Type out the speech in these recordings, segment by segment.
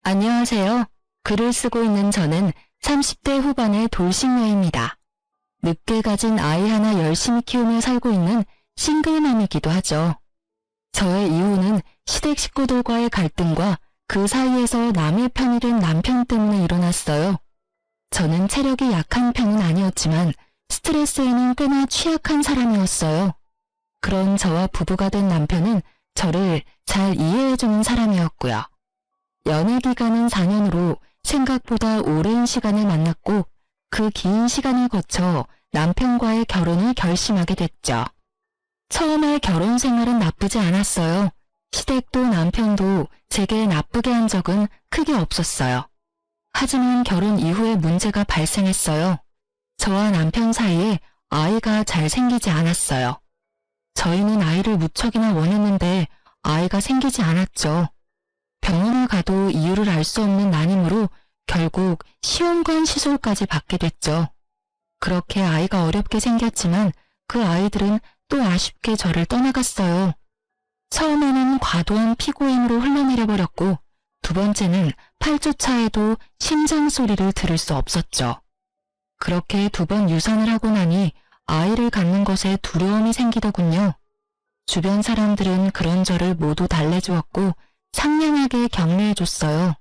안녕하세요. 글을 쓰고 있는 저는 30대 후반의 돌싱녀입니다. 늦게 가진 아이 하나 열심히 키우며 살고 있는 싱글맘이기도 하죠. 저의 이혼은 시댁 식구들과의 갈등과 그 사이에서 남의 편이 된 남편 때문에 일어났어요. 저는 체력이 약한 편은 아니었지만 스트레스에는 꽤나 취약한 사람이었어요. 그런 저와 부부가 된 남편은 저를 잘 이해해주는 사람이었고요. 연애 기간은 4년으로 생각보다 오랜 시간을 만났고 그 긴 시간을 거쳐 남편과의 결혼을 결심하게 됐죠. 처음에 결혼 생활은 나쁘지 않았어요. 시댁도 남편도 제게 나쁘게 한 적은 크게 없었어요. 하지만 결혼 이후에 문제가 발생했어요. 저와 남편 사이에 아이가 잘 생기지 않았어요. 저희는 아이를 무척이나 원했는데 아이가 생기지 않았죠. 병원을 가도 이유를 알 수 없는 난임으로 결국 시험관 시술까지 받게 됐죠. 그렇게 아이가 어렵게 생겼지만 그 아이들은 또 아쉽게 저를 떠나갔어요. 처음에는 과도한 피고임으로 흘러내려버렸고 두 번째는 8주 차에도 심장 소리를 들을 수 없었죠. 그렇게 2번 유산을 하고 나니 아이를 갖는 것에 두려움이 생기더군요. 주변 사람들은 그런 저를 모두 달래주었고 상냥하게 격려해줬어요.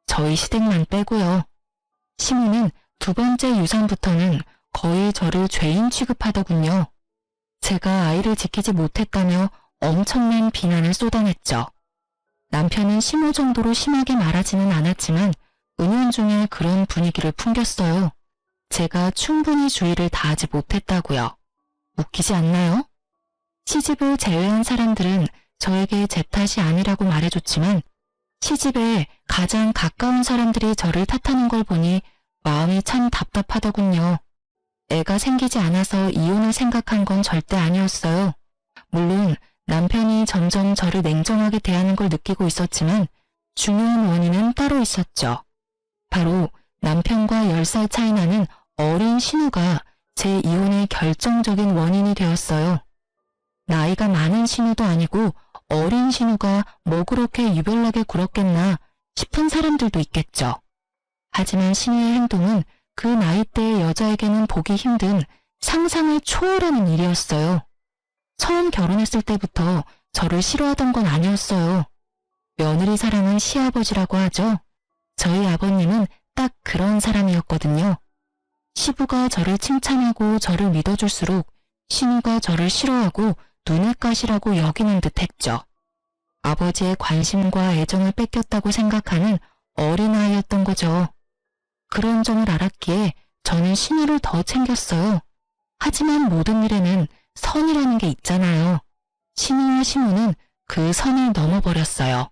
저희 시댁만 빼고요. 시모는 2번째 유산부터는 거의 저를 죄인 취급하더군요. 제가 아이를 지키지 못했다며 엄청난 비난을 쏟아냈죠. 남편은 시모 정도로 심하게 말하지는 않았지만 은연중에 그런 분위기를 풍겼어요. 제가 충분히 주의를 다하지 못했다고요. 웃기지 않나요? 시집을 제외한 사람들은 저에게 제 탓이 아니라고 말해줬지만 시집에 가장 가까운 사람들이 저를 탓하는 걸 보니 마음이 참 답답하더군요. 애가 생기지 않아서 이혼을 생각한 건 절대 아니었어요. 물론 남편이 점점 저를 냉정하게 대하는 걸 느끼고 있었지만 중요한 원인은 따로 있었죠. 바로 남편과 10살 차이 나는 어린 신우가 제 이혼의 결정적인 원인이 되었어요. 나이가 많은 신우도 아니고 어린 신우가 뭐 그렇게 유별나게 굴었겠나 싶은 사람들도 있겠죠. 하지만 신우의 행동은 그 나이대의 여자에게는 보기 힘든 상상을 초월하는 일이었어요. 처음 결혼했을 때부터 저를 싫어하던 건 아니었어요. 며느리 사랑은 시아버지라고 하죠. 저희 아버님은 딱 그런 사람이었거든요. 시부가 저를 칭찬하고 저를 믿어줄수록 신우가 저를 싫어하고 눈엣 가시라고 여기는 듯 했죠. 아버지의 관심과 애정을 뺏겼다고 생각하는 어린아이였던 거죠. 그런 점을 알았기에 저는 신우를 더 챙겼어요. 하지만 모든 일에는 선이라는 게 있잖아요. 신우와 시모는 그 선을 넘어버렸어요.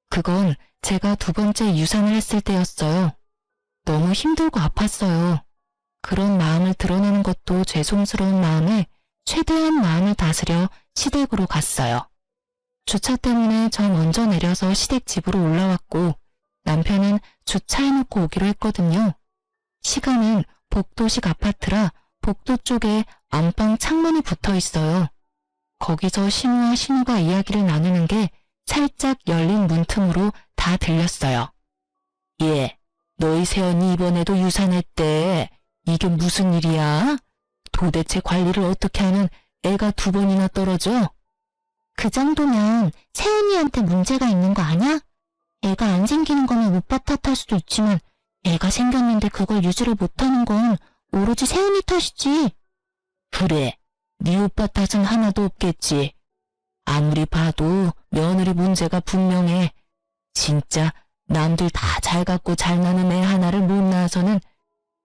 그건 제가 2번째 유산을 했을 때였어요. 너무 힘들고 아팠어요. 그런 마음을 드러내는 것도 죄송스러운 마음에 최대한 마음을 다스려 시댁으로 갔어요. 주차 때문에 저 먼저 내려서 시댁 집으로 올라왔고 남편은 주차해놓고 오기로 했거든요. 시간은 복도식 아파트라 복도 쪽에 안방 창문이 붙어 있어요. 거기서 시모와 신우가 이야기를 나누는 게 살짝 열린 문틈으로 다 들렸어요. 예, 너희 새언니 이번에도 유산했대. 이게 무슨 일이야? 도대체 관리를 어떻게 하면 애가 2번이나 떨어져? 그 정도면 새언니한테 문제가 있는 거 아냐? 애가 안 생기는 거면 오빠 탓할 수도 있지만 애가 생겼는데 그걸 유지를 못하는 건 오로지 새언니 탓이지. 그래, 네 오빠 탓은 하나도 없겠지. 아무리 봐도 며느리 문제가 분명해. 진짜 남들 다 잘 갖고 잘 나는 애 하나를 못 낳아서는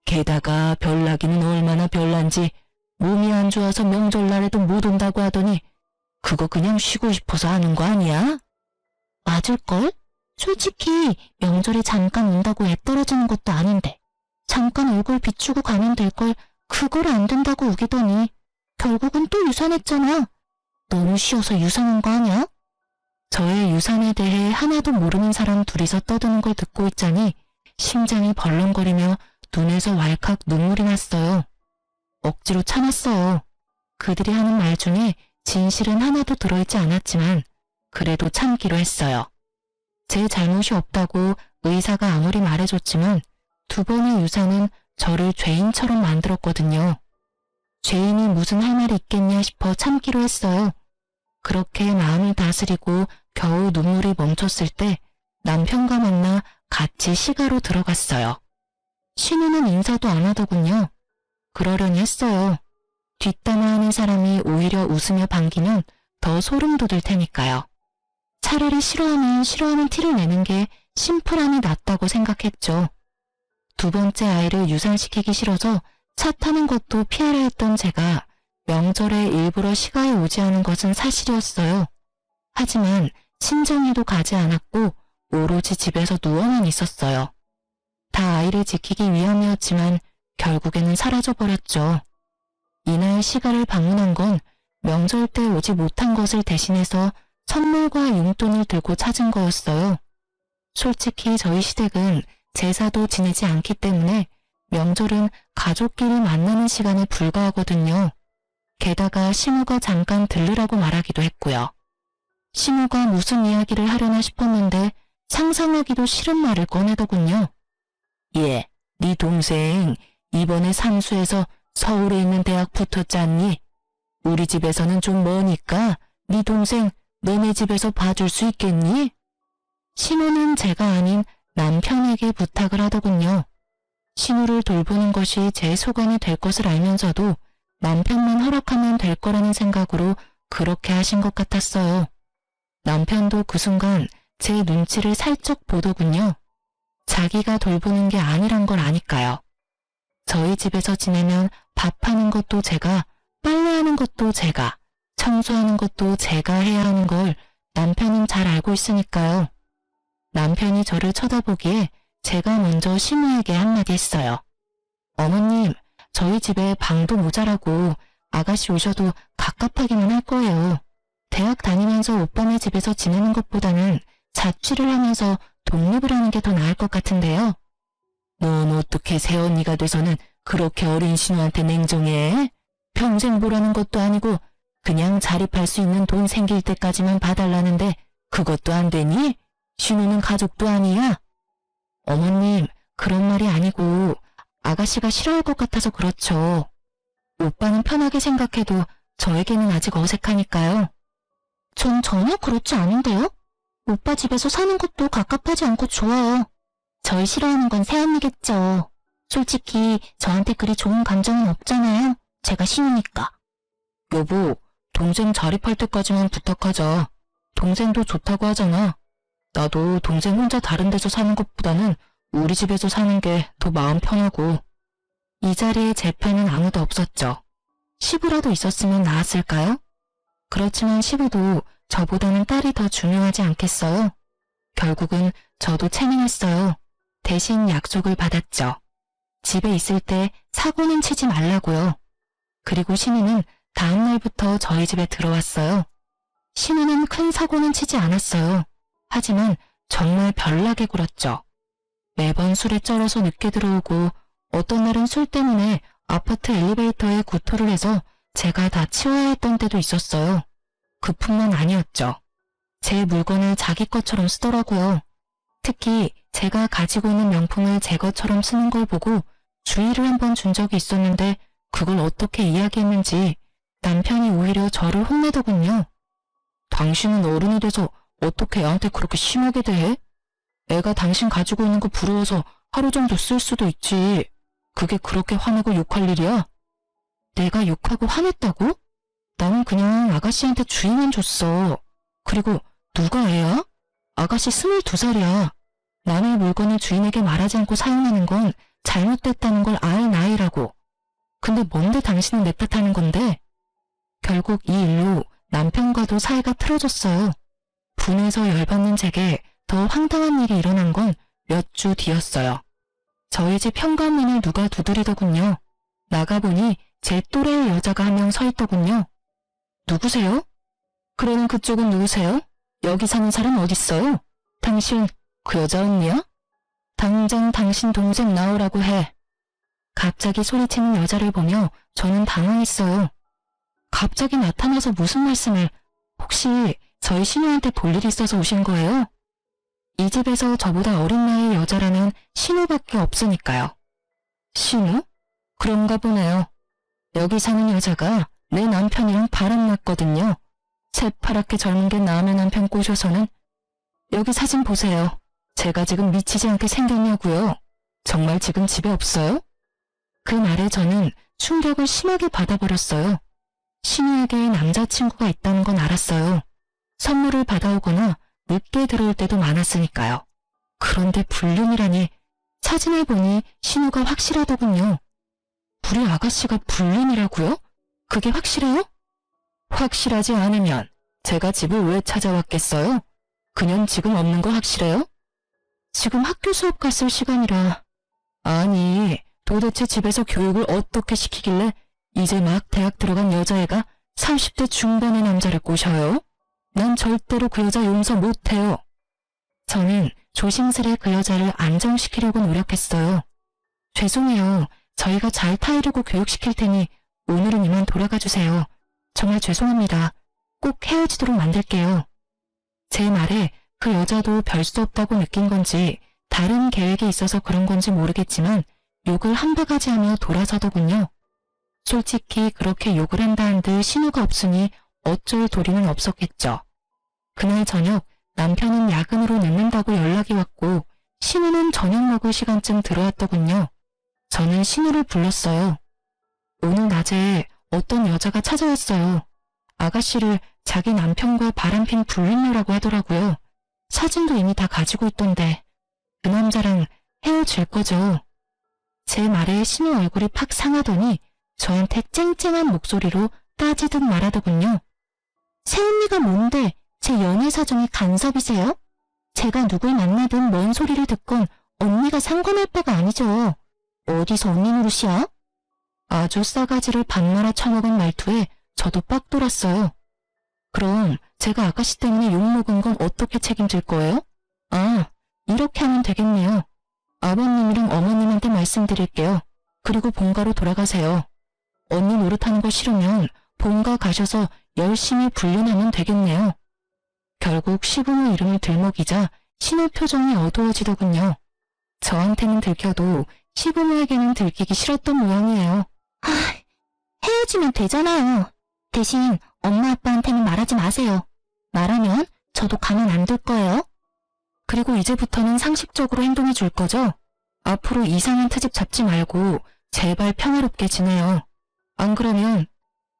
게다가 별나기는 얼마나 별난지 몸이 안 좋아서 명절날에도 못 온다고 하더니 그거 그냥 쉬고 싶어서 하는 거 아니야? 맞을걸? 솔직히 명절에 잠깐 온다고 애 떨어지는 것도 아닌데 잠깐 얼굴 비추고 가면 될걸 그걸 안 된다고 우기더니 결국은 또 유산했잖아. 너무 쉬워서 유산한 거 아니야? 저의 유산에 대해 하나도 모르는 사람 둘이서 떠드는 걸 듣고 있자니 심장이 벌렁거리며 눈에서 왈칵 눈물이 났어요. 억지로 참았어요. 그들이 하는 말 중에 진실은 하나도 들어있지 않았지만 그래도 참기로 했어요. 제 잘못이 없다고 의사가 아무리 말해줬지만 두 번의 유산은 저를 죄인처럼 만들었거든요. 죄인이 무슨 할 말이 있겠냐 싶어 참기로 했어요. 그렇게 마음을 다스리고 겨우 눈물이 멈췄을 때 남편과 만나 같이 시가로 들어갔어요. 신우는 인사도 안 하더군요. 그러려니 했어요. 뒷담화하는 사람이 오히려 웃으며 반기면 더 소름 돋을 테니까요. 차라리 싫어하면 싫어하는 티를 내는 게 심플함이 낫다고 생각했죠. 두 번째 아이를 유산시키기 싫어서 차 타는 것도 피하려 했던 제가 명절에 일부러 시가에 오지 않은 것은 사실이었어요. 하지만 친정에도 가지 않았고 오로지 집에서 누워만 있었어요. 다 아이를 지키기 위함이었지만 결국에는 사라져버렸죠. 이날 시가를 방문한 건 명절 때 오지 못한 것을 대신해서 선물과 용돈을 들고 찾은 거였어요. 솔직히 저희 시댁은 제사도 지내지 않기 때문에 명절은 가족끼리 만나는 시간에 불과하거든요. 게다가 시무가 잠깐 들르라고 말하기도 했고요. 시무가 무슨 이야기를 하려나 싶었는데 상상하기도 싫은 말을 꺼내더군요. 예, 네 동생 이번에 삼수해서 서울에 있는 대학 붙었잖니? 우리 집에서는 좀 머니까 네 동생 너네 집에서 봐줄 수 있겠니? 시무는 제가 아닌 남편에게 부탁을 하더군요. 시무를 돌보는 것이 제 소관이 될 것을 알면서도 남편만 허락하면 될 거라는 생각으로 그렇게 하신 것 같았어요. 남편도 그 순간 제 눈치를 살짝 보더군요. 자기가 돌보는 게 아니란 걸 아니까요. 저희 집에서 지내면 밥하는 것도 제가, 빨래하는 것도 제가, 청소하는 것도 제가 해야 하는 걸 남편은 잘 알고 있으니까요. 남편이 저를 쳐다보기에 제가 먼저 시무에게 한마디 했어요. 어머님, 저희 집에 방도 모자라고 아가씨 오셔도 갑갑하기만 할 거예요. 대학 다니면서 오빠네 집에서 지내는 것보다는 자취를 하면서 독립을 하는 게 더 나을 것 같은데요. 넌 어떻게 새언니가 돼서는 그렇게 어린 신우한테 냉정해? 평생 보라는 것도 아니고 그냥 자립할 수 있는 돈 생길 때까지만 봐달라는데 그것도 안 되니? 신우는 가족도 아니야? 어머님, 그런 말이 아니고 아가씨가 싫어할 것 같아서 그렇죠. 오빠는 편하게 생각해도 저에게는 아직 어색하니까요. 전 전혀 그렇지 않은데요? 오빠 집에서 사는 것도 갑갑하지 않고 좋아요. 절 싫어하는 건 새언니겠죠. 솔직히 저한테 그리 좋은 감정은 없잖아요. 제가 신우니까. 여보, 동생 자립할 때까지만 부탁하자. 동생도 좋다고 하잖아. 나도 동생 혼자 다른 데서 사는 것보다는 우리 집에서 사는 게 더 마음 편하고. 이 자리에 제 편은 아무도 없었죠. 시부라도 있었으면 나았을까요? 그렇지만 시부도 저보다는 딸이 더 중요하지 않겠어요? 결국은 저도 체면했어요. 대신 약속을 받았죠. 집에 있을 때 사고는 치지 말라고요. 그리고 신우는 다음 날부터 저희 집에 들어왔어요. 신우는 큰 사고는 치지 않았어요. 하지만 정말 별나게 굴었죠. 매번 술에 쩔어서 늦게 들어오고 어떤 날은 술 때문에 아파트 엘리베이터에 구토를 해서 제가 다 치워야 했던 때도 있었어요. 그뿐만 아니었죠. 제 물건을 자기 것처럼 쓰더라고요. 특히 제가 가지고 있는 명품을 제 것처럼 쓰는 걸 보고 주의를 한번 준 적이 있었는데 그걸 어떻게 이야기했는지 남편이 오히려 저를 혼내더군요. 당신은 어른이 돼서 어떻게 애한테 그렇게 심하게 대해? 애가 당신 가지고 있는 거 부러워서 하루 정도 쓸 수도 있지. 그게 그렇게 화내고 욕할 일이야? 내가 욕하고 화냈다고? 나는 그냥 아가씨한테 주의만 줬어. 그리고 누가 애야? 아가씨 22살이야. 남의 물건을 주인에게 말하지 않고 사용하는 건 잘못됐다는 걸 알 나이라고. 근데 뭔데 당신은 내 탓하는 건데? 결국 이 일로 남편과도 사이가 틀어졌어요. 분해서 열받는 제게 더 황당한 일이 일어난 건 몇 주 뒤였어요. 저희 집 현관문을 누가 두드리더군요. 나가보니 제 또래의 여자가 한 명 서 있더군요. 누구세요? 그러는 그쪽은 누구세요? 여기 사는 사람 어딨어요? 당신 그 여자 언니야? 당장 당신 동생 나오라고 해. 갑자기 소리치는 여자를 보며 저는 당황했어요. 갑자기 나타나서 무슨 말씀을, 혹시 저희 신우한테 볼 일이 있어서 오신 거예요? 이 집에서 저보다 어린 나이의 여자라면 신우밖에 없으니까요. 신우? 그런가 보네요. 여기 사는 여자가 내 남편이랑 바람났거든요. 새파랗게 젊은 게 남의 남편 꼬셔서는. 여기 사진 보세요. 제가 지금 미치지 않게 생겼냐고요. 정말 지금 집에 없어요? 그 말에 저는 충격을 심하게 받아버렸어요. 신우에게 남자친구가 있다는 건 알았어요. 선물을 받아오거나 늦게 들어올 때도 많았으니까요. 그런데 불륜이라니. 사진을 보니 신우가 확실하더군요. 우리 아가씨가 불륜이라고요? 그게 확실해요? 확실하지 않으면 제가 집을 왜 찾아왔겠어요? 그년 지금 없는 거 확실해요? 지금 학교 수업 갔을 시간이라. 아니, 도대체 집에서 교육을 어떻게 시키길래 이제 막 대학 들어간 여자애가 30대 중반의 남자를 꼬셔요? 난 절대로 그 여자 용서 못해요. 저는 조심스레 그 여자를 안정시키려고 노력했어요. 죄송해요. 저희가 잘 타이르고 교육시킬 테니 오늘은 이만 돌아가 주세요. 정말 죄송합니다. 꼭 헤어지도록 만들게요. 제 말에 그 여자도 별 수 없다고 느낀 건지 다른 계획이 있어서 그런 건지 모르겠지만 욕을 한 바가지 하며 돌아서더군요. 솔직히 그렇게 욕을 한다 한들 신우가 없으니 어쩔 도리는 없었겠죠. 그날 저녁 남편은 야근으로 늦는다고 연락이 왔고 신우는 저녁 먹을 시간쯤 들어왔더군요. 저는 신우를 불렀어요. 오늘 낮에 어떤 여자가 찾아왔어요. 아가씨를 자기 남편과 바람핀 불륜녀라고 하더라고요. 사진도 이미 다 가지고 있던데 그 남자랑 헤어질 거죠. 제 말에 신우 얼굴이 팍 상하더니 저한테 쨍쨍한 목소리로 따지듯 말하더군요. 새언니가 뭔데 제 연애 사정에 간섭이세요? 제가 누굴 만나든 뭔 소리를 듣건 언니가 상관할 바가 아니죠. 어디서 언니 노릇이야? 아주 싸가지를 반말아 쳐먹은 말투에 저도 빡 돌았어요. 그럼 제가 아가씨 때문에 욕먹은 건 어떻게 책임질 거예요? 아, 이렇게 하면 되겠네요. 아버님이랑 어머님한테 말씀드릴게요. 그리고 본가로 돌아가세요. 언니 노릇하는 거 싫으면 본가 가셔서 열심히 불륜하면 되겠네요. 결국 시부모 이름을 들먹이자 신우 표정이 어두워지더군요. 저한테는 들켜도 시부모에게는 들키기 싫었던 모양이에요. 헤어지면 되잖아요. 대신 엄마 아빠한테는 말하지 마세요. 말하면 저도 가만 안 둘 거예요. 그리고 이제부터는 상식적으로 행동해 줄 거죠? 앞으로 이상한 트집 잡지 말고 제발 평화롭게 지내요. 안 그러면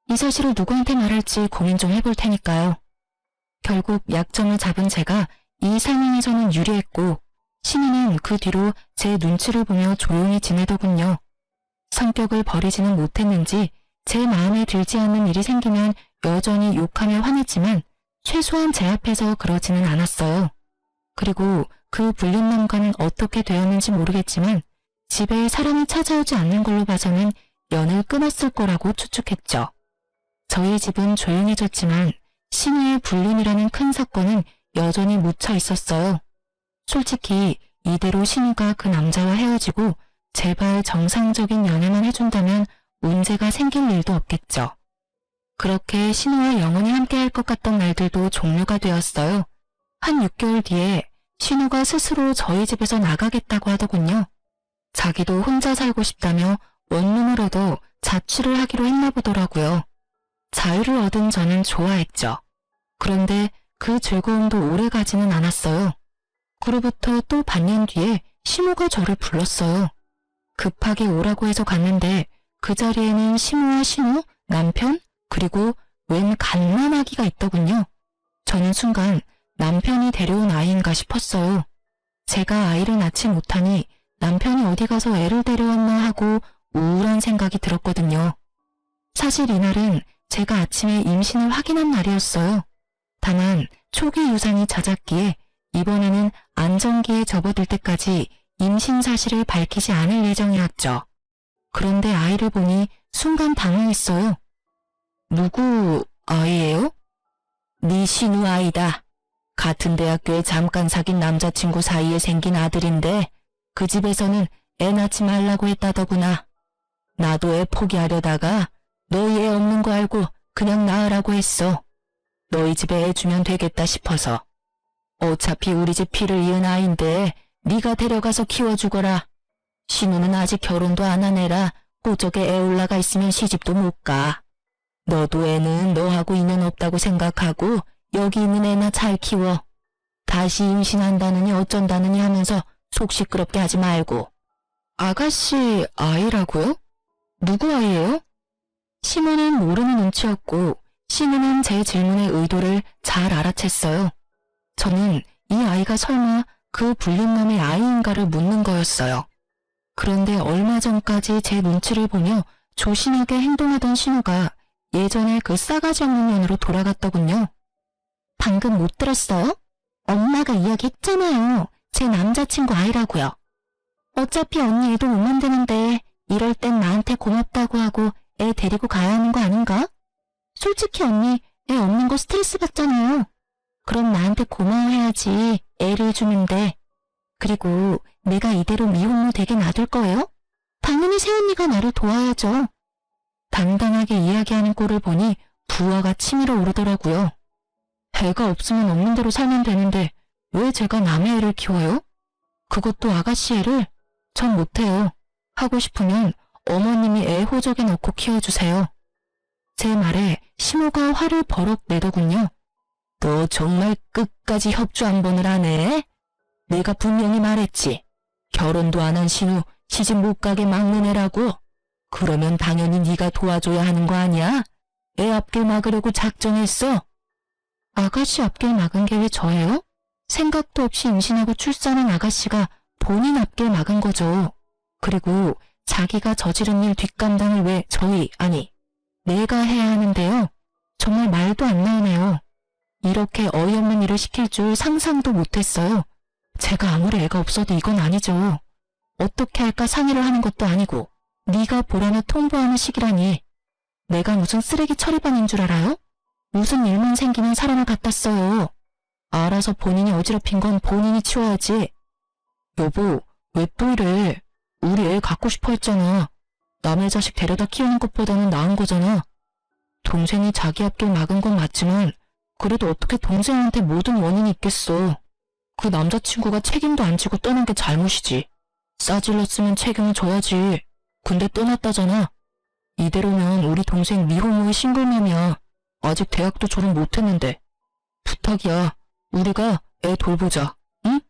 이 사실을 누구한테 말할지 고민 좀 해볼 테니까요. 결국 약점을 잡은 제가 이 상황에서는 유리했고 신우는 그 뒤로 제 눈치를 보며 조용히 지내더군요. 성격을 버리지는 못했는지 제 마음에 들지 않는 일이 생기면 여전히 욕하며 화냈지만 최소한 제 앞에서 그러지는 않았어요. 그리고 그 불륜남과는 어떻게 되었는지 모르겠지만 집에 사람이 찾아오지 않는 걸로 봐서는 연을 끊었을 거라고 추측했죠. 저희 집은 조용해졌지만 신우의 불륜이라는 큰 사건은 여전히 묻혀 있었어요. 솔직히 이대로 신우가 그 남자와 헤어지고 제발 정상적인 연애만 해준다면 문제가 생길 일도 없겠죠. 그렇게 신우와 영원히 함께할 것 같던 날들도 종료가 되었어요. 한 6개월 뒤에 신우가 스스로 저희 집에서 나가겠다고 하더군요. 자기도 혼자 살고 싶다며 원룸을 얻어 자취를 하기로 했나 보더라고요. 자유를 얻은 저는 좋아했죠. 그런데 그 즐거움도 오래 가지는 않았어요. 그로부터 또 반년 뒤에 시모가 저를 불렀어요. 급하게 오라고 해서 갔는데 그 자리에는 시모와 신우, 남편, 그리고 웬 갓난아기가 있더군요. 저는 순간 남편이 데려온 아이인가 싶었어요. 제가 아이를 낳지 못하니 남편이 어디 가서 애를 데려왔나 하고 우울한 생각이 들었거든요. 사실 이날은 제가 아침에 임신을 확인한 날이었어요. 다만 초기 유산이 잦았기에 이번에는 안정기에 접어들 때까지 임신 사실을 밝히지 않을 예정이었죠. 그런데 아이를 보니 순간 당황했어요. 누구 아이예요? 네 신우 아이다. 같은 대학교에 잠깐 사귄 남자친구 사이에 생긴 아들인데 그 집에서는 애 낳지 말라고 했다더구나. 나도 애 포기하려다가 너희 애 없는 거 알고 그냥 낳으라고 했어. 너희 집에 애 주면 되겠다 싶어서. 어차피 우리 집 피를 이은 아인데 네가 데려가서 키워주거라. 신우는 아직 결혼도 안 한 애라 호적에 애 올라가 있으면 시집도 못 가. 너도 애는 너하고 인연 없다고 생각하고 여기 있는 애나 잘 키워. 다시 임신한다느니 어쩐다느니 하면서 속 시끄럽게 하지 말고. 아가씨 아이라고요? 누구 아이예요? 시모는 모르는 눈치였고 신우는 제 질문의 의도를 잘 알아챘어요. 저는 이 아이가 설마 그 불륜남의 아이인가를 묻는 거였어요. 그런데 얼마 전까지 제 눈치를 보며 조신하게 행동하던 신우가 예전에 그 싸가지 없는 년으로 돌아갔더군요. 방금 못 들었어요? 엄마가 이야기했잖아요. 제 남자친구 아이라고요. 어차피 언니 애도 못 만드는데 이럴 땐 나한테 고맙다고 하고 애 데리고 가야 하는 거 아닌가? 솔직히 언니 애 없는 거 스트레스 받잖아요. 그럼 나한테 고마워해야지 애를 주는데. 그리고 내가 이대로 미혼모 되게 놔둘 거예요? 당연히 새언니가 나를 도와야죠. 당당하게 이야기하는 꼴을 보니 부하가 치밀어 오르더라고요. 애가 없으면 없는 대로 살면 되는데 왜 제가 남의 애를 키워요? 그것도 아가씨 애를? 전 못해요. 하고 싶으면 어머님이 애 호적에 넣고 키워주세요. 제 말에 시모가 화를 버럭 내더군요. 너 정말 끝까지 협조 한 번을 하네? 내가 분명히 말했지. 결혼도 안 한 신우 시집 못 가게 막는 애라고. 그러면 당연히 네가 도와줘야 하는 거 아니야? 애 앞길 막으려고 작정했어. 아가씨 앞길 막은 게 왜 저예요? 생각도 없이 임신하고 출산한 아가씨가 본인 앞길 막은 거죠. 그리고 자기가 저지른 일 뒷감당을 왜 아니 내가 해야 하는데요. 정말 말도 안 나오네요. 이렇게 어이없는 일을 시킬 줄 상상도 못했어요. 제가 아무리 애가 없어도 이건 아니죠. 어떻게 할까 상의를 하는 것도 아니고 네가 보라며 통보하는 식이라니. 내가 무슨 쓰레기 처리반인 줄 알아요? 무슨 일만 생기면 사람을 갖다 써요. 알아서 본인이 어지럽힌 건 본인이 치워야지. 여보, 왜 또 이래? 우리 애 갖고 싶어 했잖아. 남의 자식 데려다 키우는 것보다는 나은 거잖아. 동생이 자기 앞길 막은 건 맞지만 그래도 어떻게 동생한테 모든 원인이 있겠어. 그 남자친구가 책임도 안 지고 떠난 게 잘못이지. 싸질렀으면 책임을 져야지. 근데 떠났다잖아. 이대로면 우리 동생 미혼모의 싱글맘이야. 아직 대학도 졸업 못했는데. 부탁이야. 우리가 애 돌보자. 응?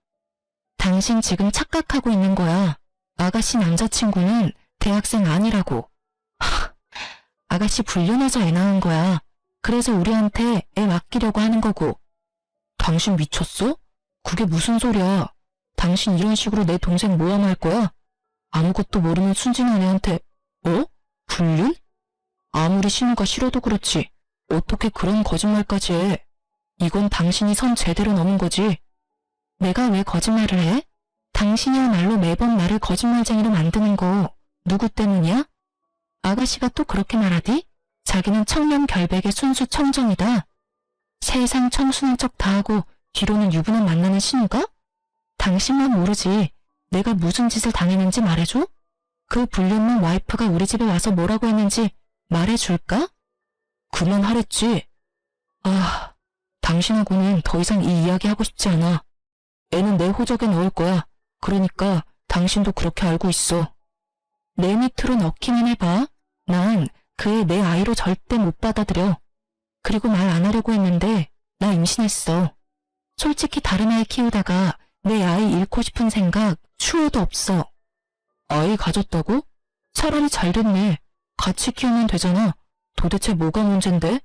당신 지금 착각하고 있는 거야. 아가씨 남자친구는 대학생 아니라고. 아가씨 불륜해서 애 낳은 거야. 그래서 우리한테 애 맡기려고 하는 거고. 당신 미쳤어? 그게 무슨 소리야. 당신 이런 식으로 내 동생 모함할 거야? 아무것도 모르는 순진한 애한테 불륜? 아무리 신우가 싫어도 그렇지 어떻게 그런 거짓말까지 해. 이건 당신이 선 제대로 넘은 거지. 내가 왜 거짓말을 해? 당신이야말로 매번 나를 거짓말쟁이로 만드는 거 누구 때문이야? 아가씨가 또 그렇게 말하디? 자기는 청렴 결백의 순수 청정이다. 세상 청순한 척 다하고 뒤로는 유부남 만나는 신우가? 당신만 모르지. 내가 무슨 짓을 당했는지 말해줘? 그 불륜남 와이프가 우리 집에 와서 뭐라고 했는지 말해줄까? 그만하랬지. 당신하고는 더 이상 이 이야기 하고 싶지 않아. 애는 내 호적에 넣을 거야. 그러니까 당신도 그렇게 알고 있어. 내 밑으로 넣기만 해봐. 난 그 애 내 아이로 절대 못 받아들여. 그리고 말 안 하려고 했는데 나 임신했어. 솔직히 다른 아이 키우다가 내 아이 잃고 싶은 생각 추호도 없어. 아이 가졌다고? 차라리 잘 됐네. 같이 키우면 되잖아. 도대체 뭐가 문젠데?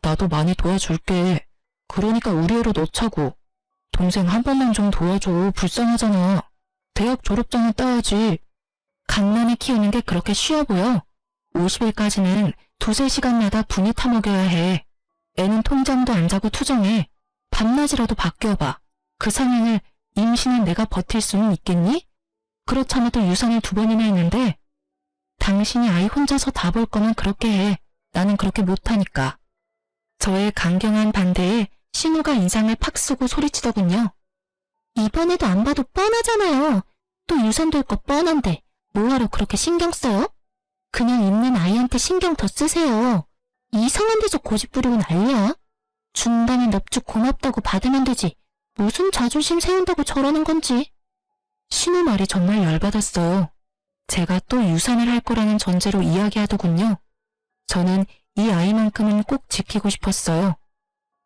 나도 많이 도와줄게. 그러니까 우리 애로 넣자고. 동생 한 번만 좀 도와줘. 불쌍하잖아. 대학 졸업장은 따야지. 갓난애 키우는 게 그렇게 쉬워 보여? 50일까지는 2~3시간마다 분유 타먹여야 해. 애는 통잠도 안 자고 투정해. 밤낮이라도 바뀌어봐. 그 상황을 임신한 내가 버틸 수는 있겠니? 그렇잖아도 유산을 2번이나 했는데. 당신이 아이 혼자서 다 볼 거면 그렇게 해. 나는 그렇게 못하니까. 저의 강경한 반대에 신우가 인상을 팍 쓰고 소리치더군요. 이번에도 안 봐도 뻔하잖아요. 또 유산 될 거 뻔한데 뭐하러 그렇게 신경 써요? 그냥 있는 아이한테 신경 더 쓰세요. 이상한 데서 고집 부리고 난리야. 준다면 넙죽 고맙다고 받으면 되지. 무슨 자존심 세운다고 저러는 건지. 신우 말이 정말 열받았어요. 제가 또 유산을 할 거라는 전제로 이야기하더군요. 저는 이 아이만큼은 꼭 지키고 싶었어요.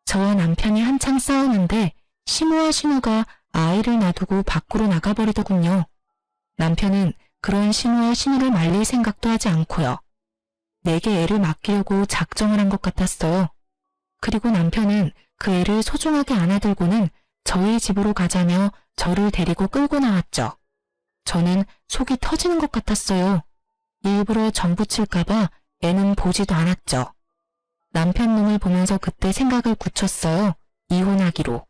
저와 남편이 한창 싸우는데 시모와 신우가 아이를 놔두고 밖으로 나가버리더군요. 남편은 그런 시모와 신우를 말릴 생각도 하지 않고요. 내게 애를 맡기려고 작정을 한 것 같았어요. 그리고 남편은 그 애를 소중하게 안아들고는 저희 집으로 가자며 저를 데리고 끌고 나왔죠. 저는 속이 터지는 것 같았어요. 일부러 정 붙일까봐 애는 보지도 않았죠. 남편 놈을 보면서 그때 생각을 굳혔어요. 이혼하기로.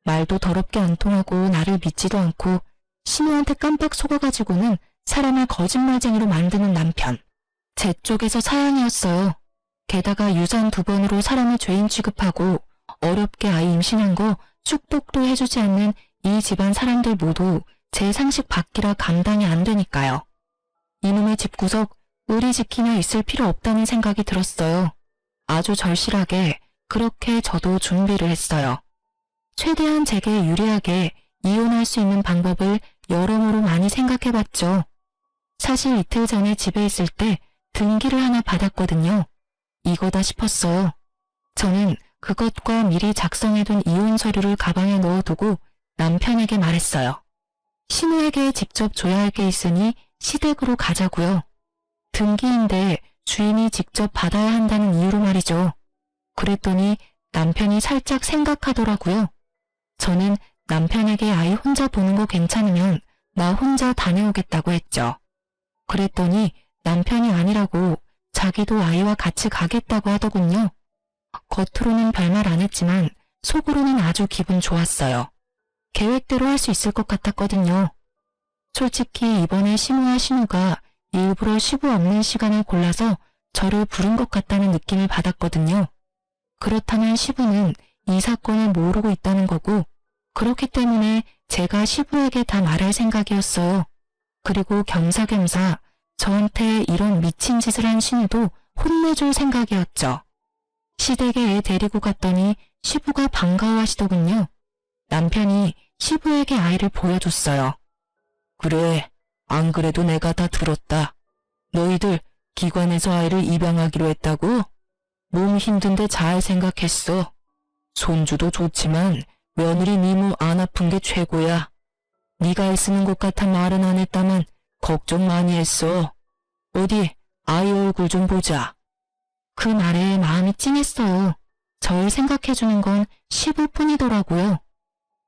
말도 더럽게 안 통하고 나를 믿지도 않고 신우한테 깜빡 속아가지고는 사람을 거짓말쟁이로 만드는 남편. 제 쪽에서 사연이었어요. 게다가 유산 2번으로 사람을 죄인 취급하고 어렵게 아이 임신한 거 축복도 해주지 않는 이 집안 사람들 모두 제 상식 밖이라 감당이 안 되니까요. 이놈의 집구석 의리 지키며 있을 필요 없다는 생각이 들었어요. 아주 절실하게 그렇게 저도 준비를 했어요. 최대한 제게 유리하게 이혼할 수 있는 방법을 여러모로 많이 생각해봤죠. 사실 이틀 전에 집에 있을 때 등기를 하나 받았거든요. 이거다 싶었어요. 저는 그것과 미리 작성해둔 이혼 서류를 가방에 넣어두고 남편에게 말했어요. 신우에게 직접 줘야 할 게 있으니 시댁으로 가자고요. 등기인데 주인이 직접 받아야 한다는 이유로 말이죠. 그랬더니 남편이 살짝 생각하더라고요. 저는 남편에게 아이 혼자 보는 거 괜찮으면 나 혼자 다녀오겠다고 했죠. 그랬더니 남편이 아니라고 자기도 아이와 같이 가겠다고 하더군요. 겉으로는 별말 안 했지만 속으로는 아주 기분 좋았어요. 계획대로 할 수 있을 것 같았거든요. 솔직히 이번에 시모와 신우가 일부러 시부 없는 시간을 골라서 저를 부른 것 같다는 느낌을 받았거든요. 그렇다면 시부는 이 사건을 모르고 있다는 거고 그렇기 때문에 제가 시부에게 다 말할 생각이었어요. 그리고 겸사겸사 저한테 이런 미친 짓을 한 신우도 혼내줄 생각이었죠. 시댁에 애 데리고 갔더니 시부가 반가워하시더군요. 남편이 시부에게 아이를 보여줬어요. 그래, 안 그래도 내가 다 들었다. 너희들 기관에서 아이를 입양하기로 했다고? 몸 힘든데 잘 생각했어. 손주도 좋지만 며느리 니모 안 아픈 게 최고야. 네가 애쓰는 것 같아 말은 안 했다만 걱정 많이 했어. 어디 아이 얼굴 좀 보자. 그 말에 마음이 찡했어요. 절 생각해주는 건 시부뿐이더라고요.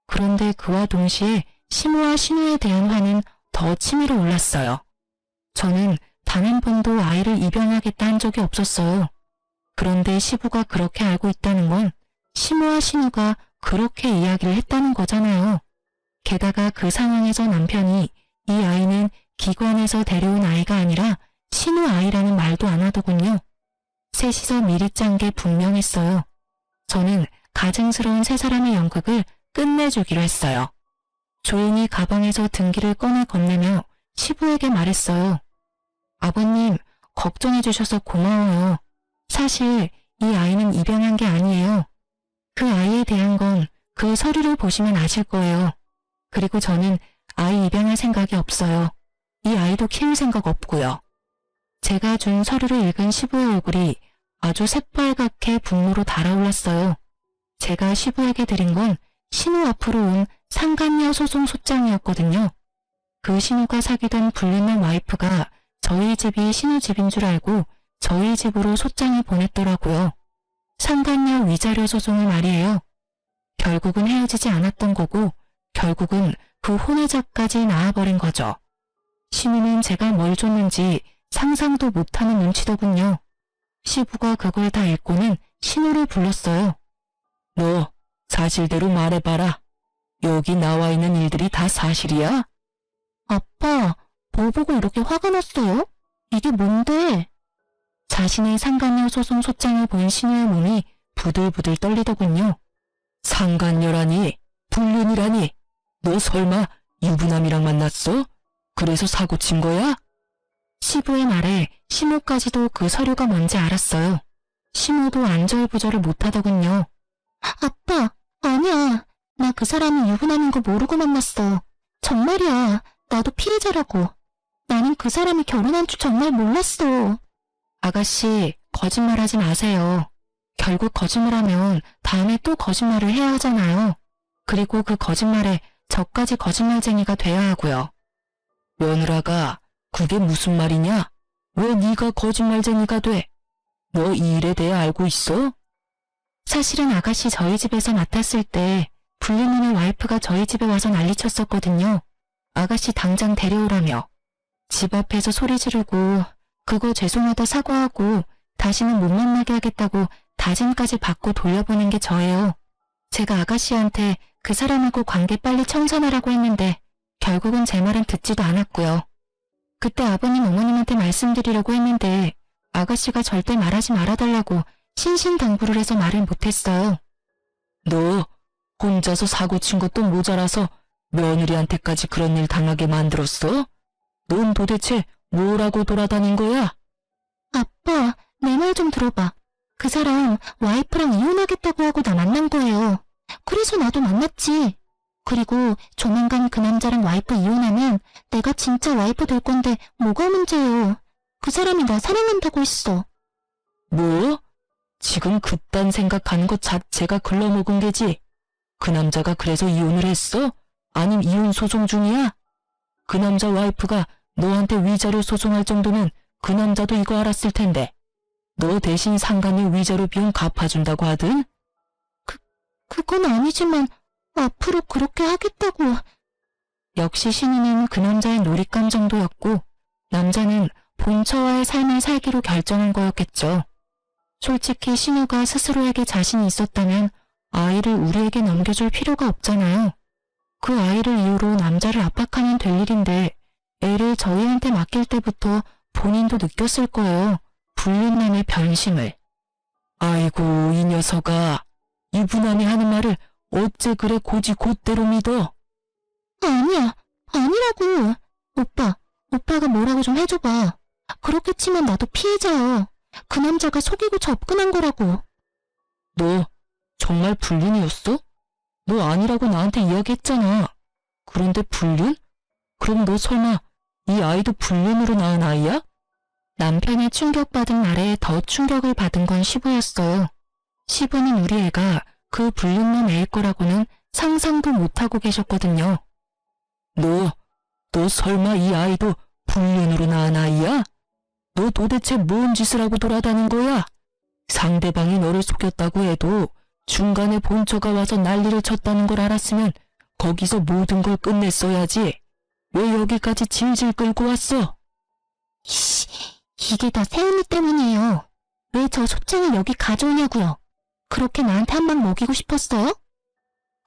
그런데 그와 동시에 시모와 신우에 대한 화는 더 치밀어 올랐어요. 저는 단 한 번도 아이를 입양하겠다 한 적이 없었어요. 그런데 시부가 그렇게 알고 있다는 건 시모와 신우가 그렇게 이야기를 했다는 거잖아요. 게다가 그 상황에서 남편이 이 아이는 기관에서 데려온 아이가 아니라 신우 아이라는 말도 안 하더군요. 셋이서 미리 짠 게 분명했어요. 저는 가증스러운 세 사람의 연극을 끝내주기로 했어요. 조용히 가방에서 등기를 꺼내 건네며 시부에게 말했어요. 아버님, 걱정해 주셔서 고마워요. 사실 이 아이는 입양한 게 아니에요. 그 아이에 대한 건 그 서류를 보시면 아실 거예요. 그리고 저는 아이 입양할 생각이 없어요. 이 아이도 키울 생각 없고요. 제가 준 서류를 읽은 시부의 얼굴이 아주 새빨갛게 분노로 달아올랐어요. 제가 시부에게 드린 건 신우 앞으로 온 상간녀 소송 소장이었거든요. 그 신우가 사귀던 불륜남 와이프가 저희 집이 신우 집인 줄 알고 저희 집으로 소장을 보냈더라고요. 상간녀 위자료 소송을 말이에요. 결국은 헤어지지 않았던 거고 결국은 그 혼외자까지 낳아버린 거죠. 신우는 제가 뭘 줬는지 상상도 못하는 눈치더군요. 시부가 그걸 다 읽고는 신우를 불렀어요. 너 사실대로 말해봐라. 여기 나와 있는 일들이 다 사실이야? 아빠, 뭐 보고 이렇게 화가 났어요? 이게 뭔데? 자신의 상간녀 소송 소장을 본 신우의 몸이 부들부들 떨리더군요. 상간녀라니? 불륜이라니? 너 설마 유부남이랑 만났어? 그래서 사고 친 거야? 시부의 말에 시모까지도 그 서류가 뭔지 알았어요. 시모도 안절부절을 못하더군요. 아빠, 아니야. 나 그 사람이 유부남인 거 모르고 만났어. 정말이야. 나도 피해자라고. 나는 그 사람이 결혼한 줄 정말 몰랐어. 아가씨, 거짓말하지 마세요. 결국 거짓말하면 다음에 또 거짓말을 해야 하잖아요. 그리고 그 거짓말에 저까지 거짓말쟁이가 돼야 하고요. 며느라가 그게 무슨 말이냐? 왜 네가 거짓말쟁이가 돼? 너 이 일에 대해 알고 있어? 사실은 아가씨 저희 집에서 맡았을 때 불륜녀의 와이프가 저희 집에 와서 난리쳤었거든요. 아가씨 당장 데려오라며. 집 앞에서 소리 지르고 그거 죄송하다 사과하고 다시는 못 만나게 하겠다고 다짐까지 받고 돌려보낸 게 저예요. 제가 아가씨한테 그 사람하고 관계 빨리 청산하라고 했는데 결국은 제 말은 듣지도 않았고요. 그때 아버님 어머님한테 말씀드리려고 했는데 아가씨가 절대 말하지 말아달라고 신신당부를 해서 말을 못했어요. 너 혼자서 사고 친 것도 모자라서 며느리한테까지 그런 일 당하게 만들었어? 넌 도대체 뭐라고 돌아다닌 거야? 아빠, 내 말 좀 들어봐. 그 사람 와이프랑 이혼하겠다고 하고 나 만난 거예요. 그래서 나도 만났지. 그리고 조만간 그 남자랑 와이프 이혼하면 내가 진짜 와이프 될 건데 뭐가 문제예요. 그 사람이 나 사랑한다고 했어. 뭐? 지금 그딴 생각하는 것 자체가 글러먹은 게지. 그 남자가 그래서 이혼을 했어? 아님 이혼 소송 중이야? 그 남자 와이프가 너한테 위자료 소송할 정도면 그 남자도 이거 알았을 텐데. 너 대신 상간녀 위자료 비용 갚아준다고 하든? 그건 아니지만 앞으로 그렇게 하겠다고. 역시 신우는 그 남자의 놀잇감 정도였고 남자는 본처와의 삶을 살기로 결정한 거였겠죠. 솔직히 신우가 스스로에게 자신이 있었다면 아이를 우리에게 넘겨줄 필요가 없잖아요. 그 아이를 이유로 남자를 압박하면 될 일인데 애를 저희한테 맡길 때부터 본인도 느꼈을 거예요. 불륜남의 변심을. 아이고 이 녀석아. 유부남이 하는 말을 어째 그래 고지 곧대로 믿어? 아니야, 아니라고. 오빠가 뭐라고 좀 해줘봐. 그렇게 치면 나도 피해자야. 그 남자가 속이고 접근한 거라고. 너 정말 불륜이었어? 너 아니라고 나한테 이야기했잖아. 그런데 불륜? 그럼 너 설마 이 아이도 불륜으로 낳은 아이야? 남편의 충격받은 말에 더 충격을 받은 건 시부였어요. 시부는 우리 애가 그 불륜남 애일 거라고는 상상도 못하고 계셨거든요. 너 설마 이 아이도 불륜으로 낳은 아이야? 너 도대체 뭔 짓을 하고 돌아다닌 거야? 상대방이 너를 속였다고 해도 중간에 본처가 와서 난리를 쳤다는 걸 알았으면 거기서 모든 걸 끝냈어야지. 왜 여기까지 질질 끌고 왔어? 이게 다 새언니 때문이에요. 왜 저 소장을 여기 가져오냐고요. 그렇게 나한테 한 방 먹이고 싶었어요?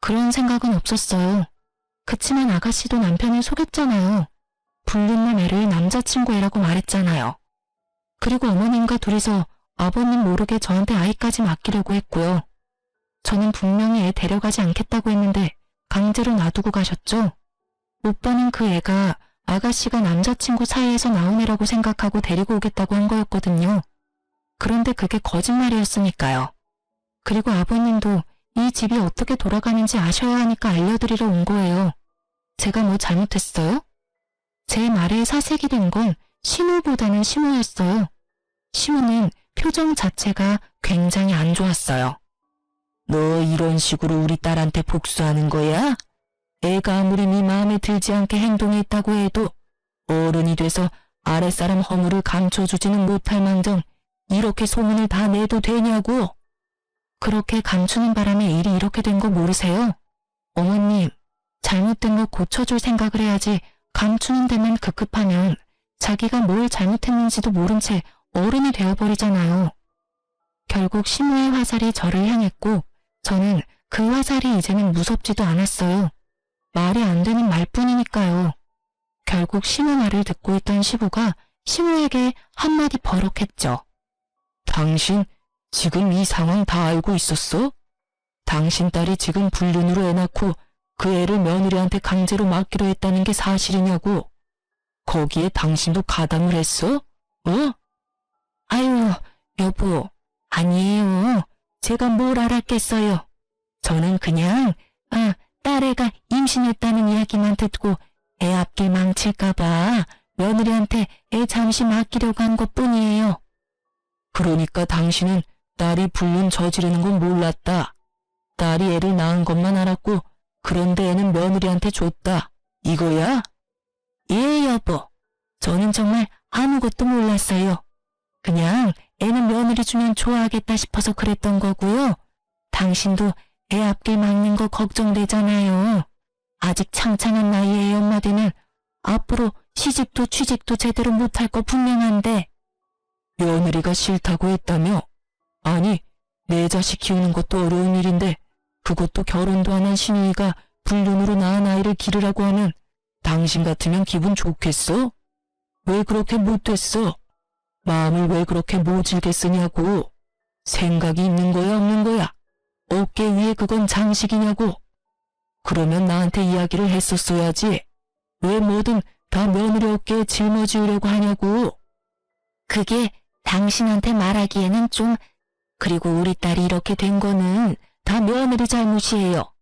그런 생각은 없었어요. 그치만 아가씨도 남편을 속였잖아요. 불륜남 애를 남자친구 애라고 말했잖아요. 그리고 어머님과 둘이서 아버님 모르게 저한테 아이까지 맡기려고 했고요. 저는 분명히 애 데려가지 않겠다고 했는데 강제로 놔두고 가셨죠. 오빠는 그 애가 아가씨가 남자친구 사이에서 나온 애라고 생각하고 데리고 오겠다고 한 거였거든요. 그런데 그게 거짓말이었으니까요. 그리고 아버님도 이 집이 어떻게 돌아가는지 아셔야 하니까 알려드리러 온 거예요. 제가 뭐 잘못했어요? 제 말에 사색이 된 건 신우보다는 시모였어요. 시모는 표정 자체가 굉장히 안 좋았어요. 너 이런 식으로 우리 딸한테 복수하는 거야? 애가 아무리 네 마음에 들지 않게 행동했다고 해도 어른이 돼서 아랫사람 허물을 감춰주지는 못할 망정 이렇게 소문을 다 내도 되냐고? 그렇게 감추는 바람에 일이 이렇게 된 거 모르세요? 어머님, 잘못된 거 고쳐줄 생각을 해야지 감추는 데만 급급하면 자기가 뭘 잘못했는지도 모른 채 어른이 되어버리잖아요. 결국 시모의 화살이 저를 향했고 저는 그 화살이 이제는 무섭지도 않았어요. 말이 안 되는 말뿐이니까요. 결국 시모 말을 듣고 있던 시부가 시모에게 한마디 버럭했죠. 당신 지금 이 상황 다 알고 있었어? 당신 딸이 지금 불륜으로 애 낳고 그 애를 며느리한테 강제로 맡기로 했다는 게 사실이냐고. 거기에 당신도 가담을 했어? 아유, 여보, 아니에요. 제가 뭘 알았겠어요. 저는 그냥 딸애가 임신했다는 이야기만 듣고 애 앞길 망칠까봐 며느리한테 애 잠시 맡기려고 한 것뿐이에요. 그러니까 당신은 딸이 불륜 저지르는 건 몰랐다. 딸이 애를 낳은 것만 알았고 그런데 애는 며느리한테 줬다. 이거야? 예, 여보. 저는 정말 아무것도 몰랐어요. 그냥 애는 며느리 주면 좋아하겠다 싶어서 그랬던 거고요. 당신도 애 앞길 막는 거 걱정되잖아요. 아직 창창한 나이에 애 엄마 되면 앞으로 시집도 취직도 제대로 못할 거 분명한데. 며느리가 싫다고 했다며? 아니, 내 자식 키우는 것도 어려운 일인데 그것도 결혼도 안 한 신우이가 불륜으로 낳은 아이를 기르라고 하면 당신 같으면 기분 좋겠어? 왜 그렇게 못됐어? 마음을 왜 그렇게 모질게 쓰냐고? 생각이 있는 거야 없는 거야? 어깨 위에 그건 장식이냐고? 그러면 나한테 이야기를 했었어야지. 왜 뭐든 다 며느리 어깨에 짊어지우려고 하냐고? 그게 당신한테 말하기에는 좀. 그리고 우리 딸이 이렇게 된 거는 다 며느리 잘못이에요.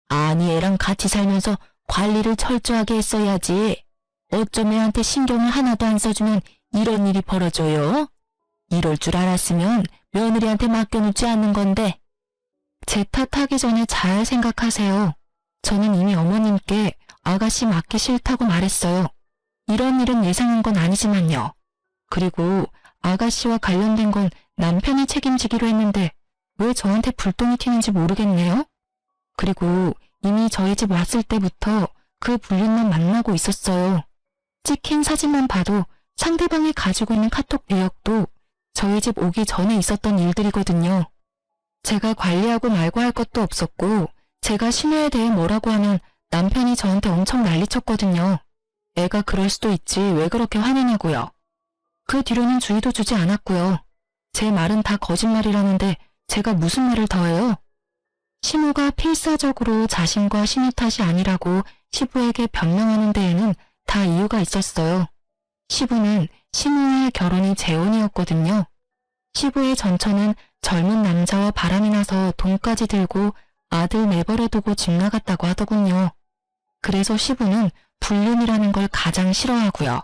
아니, 애랑 같이 살면서 관리를 철저하게 했어야지. 어쩜 애한테 신경을 하나도 안 써주면 이런 일이 벌어져요? 이럴 줄 알았으면 며느리한테 맡겨놓지 않는 건데. 제 탓하기 전에 잘 생각하세요. 저는 이미 어머님께 아가씨 맡기 싫다고 말했어요. 이런 일은 예상한 건 아니지만요. 그리고 아가씨와 관련된 건 남편이 책임지기로 했는데 왜 저한테 불똥이 튀는지 모르겠네요. 그리고 이미 저희 집 왔을 때부터 그 불륜만 만나고 있었어요. 찍힌 사진만 봐도 상대방이 가지고 있는 카톡 내역도 저희 집 오기 전에 있었던 일들이거든요. 제가 관리하고 말고 할 것도 없었고 제가 신우에 대해 뭐라고 하면 남편이 저한테 엄청 난리쳤거든요. 애가 그럴 수도 있지 왜 그렇게 화내냐고요. 그 뒤로는 주의도 주지 않았고요. 제 말은 다 거짓말이라는데 제가 무슨 말을 더해요? 신우가 필사적으로 자신과 신우 탓이 아니라고 시부에게 변명하는 데에는 다 이유가 있었어요. 시부는 신우와의 결혼이 재혼이었거든요. 시부의 전처는 젊은 남자와 바람이 나서 돈까지 들고 아들 내버려 두고 집 나갔다고 하더군요. 그래서 시부는 불륜이라는 걸 가장 싫어하고요.